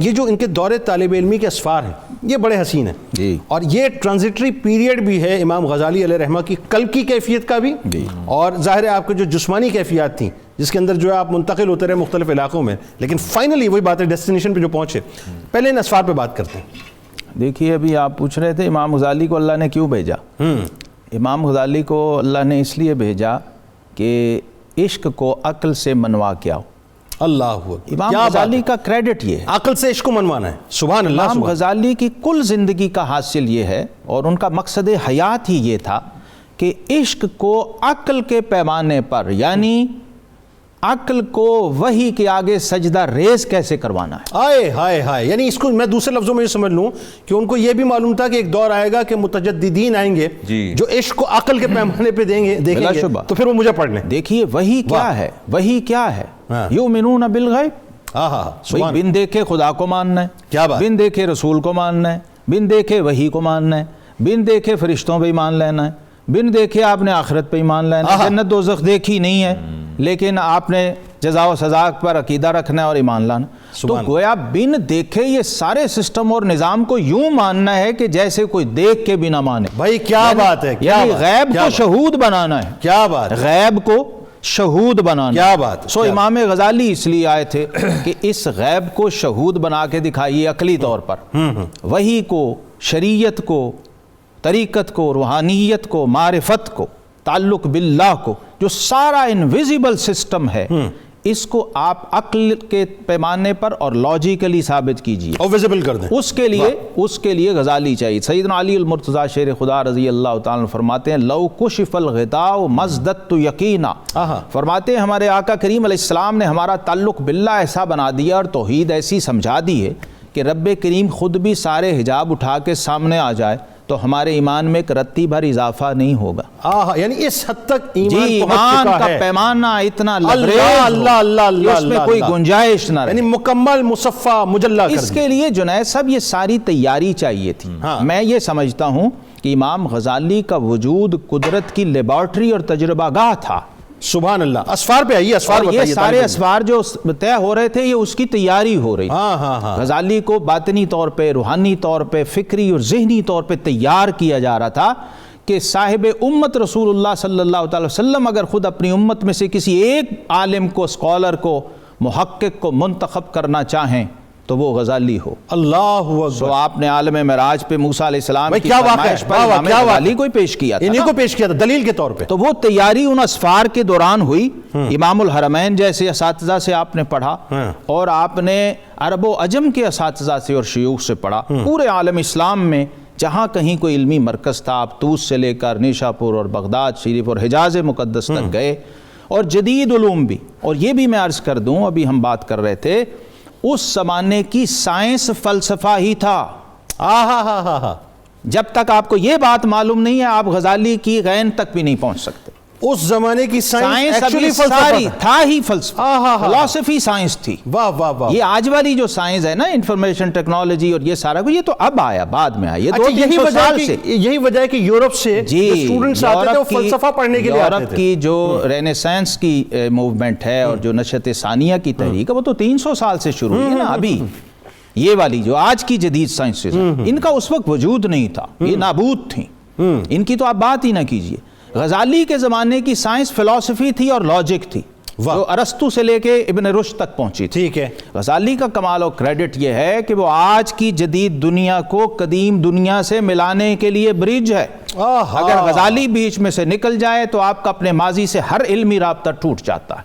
یہ جو ان کے دور طالب علمی کے اسفار ہیں یہ بڑے حسین ہیں جی، اور یہ ٹرانزٹری پیریڈ بھی ہے امام غزالی علیہ رحمہ کی قلب کی کیفیت کا بھی جی، اور ظاہر ہے آپ کے جو جسمانی کیفیات تھیں جس کے اندر جو ہے آپ منتقل ہوتے رہے مختلف علاقوں میں، لیکن فائنلی وہی بات ہے ڈیسٹینیشن پہ جو پہنچے۔ پہلے ان اسفار پہ بات کرتے ہیں۔ دیکھیے ابھی آپ پوچھ رہے تھے امام غزالی کو اللہ نے کیوں بھیجا۔ امام غزالی کو اللہ نے اس لیے بھیجا کہ عشق کو عقل سے منوا کے آؤ۔ اللہ اکبر، امام کیا غزالی کا کریڈٹ یہ ہے، عقل سے عشق کو منوانا ہے۔ سبحان اللہ۔ امام سبحان غزالی کی کل زندگی کا حاصل یہ ہے اور ان کا مقصد حیات ہی یہ تھا کہ عشق کو عقل کے پیمانے پر، یعنی عقل کو وحی کے آگے سجدہ ریز کیسے کروانا ہے۔ آئے ہائے ہائے، یعنی اس کو میں دوسرے لفظوں میں یہ سمجھ لوں کہ ان کو یہ بھی معلوم تھا کہ ایک دور آئے گا کہ متجددین آئیں گے جو عشق کو عقل کے پیمانے پہ دیکھیں بلا گے شبہ۔ تو پھر وہ مجھے پڑھ لیں۔ دیکھیے وحی کیا ہے، وحی کیا ہے، یؤمنون بالغیب، سبحان بن دیکھے خدا کو ماننا ہے، کیا بات، بن دیکھے رسول کو ماننا ہے، بن دیکھے وحی کو ماننا ہے، بن دیکھے فرشتوں پہ ایمان لینا ہے، بن دیکھے آپ نے آخرت پہ ایمان لینا ہے۔ جنت دوزخ دیکھی نہیں ہے لیکن آپ نے جزا و سزا پر عقیدہ رکھنا ہے اور ایمان لانا۔ تو گویا بن دیکھے یہ سارے سسٹم اور نظام کو یوں ماننا ہے کہ جیسے کوئی دیکھ کے بھی نہ مانے۔ بھائی کیا بات ہے، یعنی غیب کو شہود بنانا ہے، کیا بات، غیب کو شہود بنانا، کیا بات۔ سو امام غزالی اس لیے آئے تھے کہ اس غیب کو شہود بنا کے دکھائیے عقلی طور پر، وحی کو، شریعت کو، طریقت کو، روحانیت کو، معرفت کو، تعلق باللہ کو، جو سارا انویزیبل سسٹم ہے اس کو آپ عقل کے پیمانے پر اور لاجیکلی ثابت کیجئے اور ویزیبل کر دیں۔ اس کے لیے غزالی چاہیے۔ سیدنا علی المرتضیٰ شیر خدا رضی اللہ تعالیٰ عنہ فرماتے ہیں لو کشف الغطاء مزددت یقینا، فرماتے ہیں ہمارے آقا کریم علیہ السلام نے ہمارا تعلق باللہ ایسا بنا دیا اور توحید ایسی سمجھا دی ہے کہ رب کریم خود بھی سارے حجاب اٹھا کے سامنے آ جائے تو ہمارے ایمان میں ایک رتی بھر اضافہ نہیں ہوگا۔ یعنی اس حد تک ایمان کا پیمانہ اتنا لبریز اللہ اس میں کوئی گنجائش نہ رہے، یعنی مکمل مصفہ مجلہ کر اس کے لیے جنید صاحب یہ ساری تیاری چاہیے تھی۔ میں یہ سمجھتا ہوں کہ امام غزالی کا وجود قدرت کی لیبارٹری اور تجربہ گاہ تھا۔ سبحان اللہ۔ اسفار پہ آئیے، اسفار اور یہ سارے اسفار جو طے ہو رہے تھے یہ اس کی تیاری ہو رہی تھی۔ غزالی کو باطنی طور پہ، روحانی طور پہ، فکری اور ذہنی طور پہ تیار کیا جا رہا تھا کہ صاحب امت رسول اللہ صلی اللہ علیہ وسلم اگر خود اپنی امت میں سے کسی ایک عالم کو، اسکالر کو، محقق کو منتخب کرنا چاہیں تو وہ غزالی ہو۔ اللہ تو آپ نے عالم معراج پہ موسیٰ علیہ السلام کی کیا فرمائش پر امام غزالی کو پیش کیا تھا، انہیں کو پیش کیا تھا دلیل کے طور پہ۔ تو وہ تیاری ان اسفار کے دوران ہوئی۔ امام الحرمین جیسے اساتذہ سے آپ نے پڑھا اور آپ نے عرب و عجم کے اساتذہ سے اور شیوخ سے پڑھا۔ پورے عالم اسلام میں جہاں کہیں کوئی علمی مرکز تھا، آپ طوس سے لے کر نیشا پور اور بغداد شریف اور حجاز مقدس تک گئے، اور جدید علوم بھی۔ اور یہ بھی میں عرض کر دوں، ابھی ہم بات کر رہے تھے، اس زمانے کی سائنس فلسفہ ہی تھا۔ جب تک آپ کو یہ بات معلوم نہیں ہے آپ غزالی کی غین تک بھی نہیں پہنچ سکتے۔ اس زمانے کی سائنس ابھی ساری تھا ہی فلسفہ، فلسفی سائنس تھی۔ واہ واہ واہ۔ یہ آج والی جو سائنس ہے نا، انفارمیشن ٹیکنالوجی اور یہ سارا کچھ، یہ تو اب آیا، بعد میں آیا، یہ 200-300 سال سے۔ یہی وجہ ہے کہ یورپ سے اسٹوڈنٹس آتے تھے وہ فلسفہ پڑھنے کے لیے آتے تھے۔ یورپ کی جو رینیسانس کی موومنٹ ہے اور جو نشأت ثانیہ کی تحریک ہے وہ تو 300 سال سے شروع ہوئی ہے نا۔ ابھی یہ والی جو آج کی جدید سائنسز ان کا اس وقت وجود نہیں تھا، یہ نابود تھیں، ان کی تو آپ بات ہی نہ کیجئے۔ غزالی کے زمانے کی سائنس فلسفی تھی اور لاجک تھی، جو ارسطو سے لے کے ابن رشد تک پہنچی تھی۔ ٹھیک ہے۔ غزالی کا کمال و کریڈٹ یہ ہے کہ وہ آج کی جدید دنیا کو قدیم دنیا سے ملانے کے لیے برج ہے۔ اگر غزالی بیچ میں سے نکل جائے تو آپ کا اپنے ماضی سے ہر علمی رابطہ ٹوٹ جاتا ہے۔